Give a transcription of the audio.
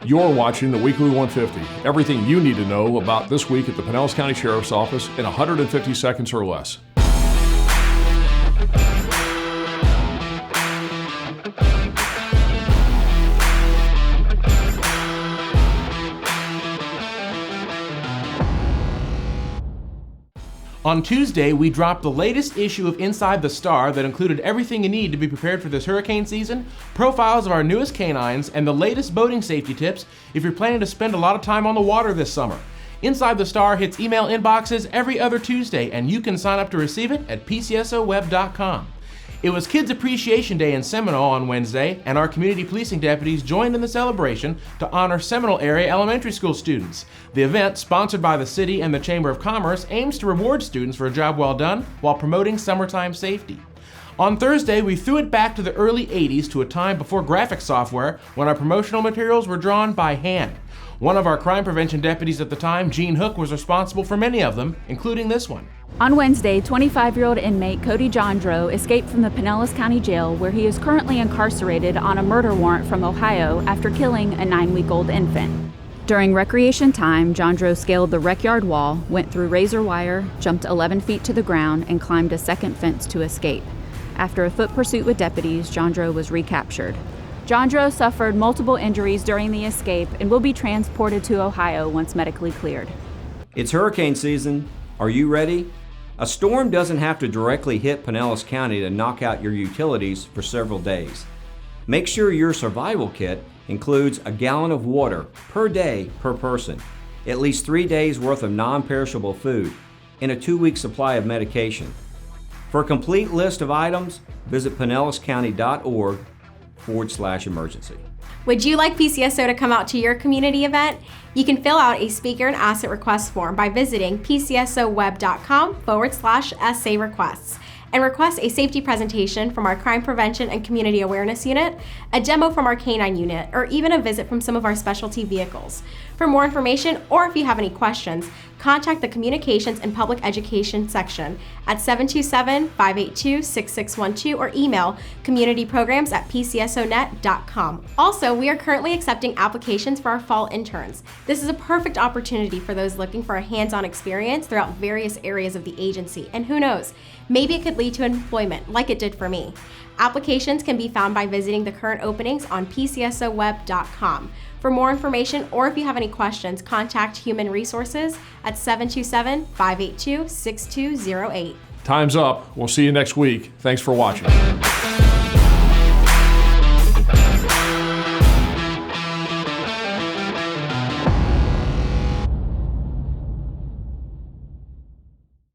You're watching the Weekly 150. Everything you need to know about this week at the Pinellas County Sheriff's Office in 150 seconds or less. On Tuesday, we dropped the latest issue of Inside the Star that included everything you need to be prepared for this hurricane season, profiles of our newest canines, and the latest boating safety tips if you're planning to spend a lot of time on the water this summer. Inside the Star hits email inboxes every other Tuesday, and you can sign up to receive it at PCSOweb.com. It was Kids Appreciation Day in Seminole on Wednesday, and our community policing deputies joined in the celebration to honor Seminole area elementary school students. The event, sponsored by the city and the Chamber of Commerce, aims to reward students for a job well done while promoting summertime safety. On Thursday, we threw it back to the early 80s to a time before graphic software when our promotional materials were drawn by hand. One of our crime prevention deputies at the time, Gene Hook, was responsible for many of them, including this one. On Wednesday, 25-year-old inmate Cody Jondro escaped from the Pinellas County Jail, where he is currently incarcerated on a murder warrant from Ohio after killing a 9-week-old infant. During recreation time, Jondro scaled the rec yard wall, went through razor wire, jumped 11 feet to the ground, and climbed a second fence to escape. After a foot pursuit with deputies, Jondro was recaptured. Jondro suffered multiple injuries during the escape and will be transported to Ohio once medically cleared. It's hurricane season. Are you ready? A storm doesn't have to directly hit Pinellas County to knock out your utilities for several days. Make sure your survival kit includes a gallon of water per day per person, at least 3 days worth of non-perishable food, and a 2-week supply of medication. For a complete list of items, visit pinellascounty.org/emergency. Would you like PCSO to come out to your community event? You can fill out a speaker and asset request form by visiting PCSOweb.com/essay requests and request a safety presentation from our Crime Prevention and Community Awareness Unit, a demo from our Canine Unit, or even a visit from some of our specialty vehicles. For more information, or if you have any questions, contact the Communications and Public Education section at 727-582-6612 or email communityprograms@pcsonet.com. Also, we are currently accepting applications for our fall interns. This is a perfect opportunity for those looking for a hands-on experience throughout various areas of the agency, and who knows, maybe it could lead to employment like it did for me. Applications can be found by visiting the current openings on PCSOweb.com. For more information, or if you have any questions, contact Human Resources at 727-582-6208. Time's up. We'll see you next week. Thanks for watching.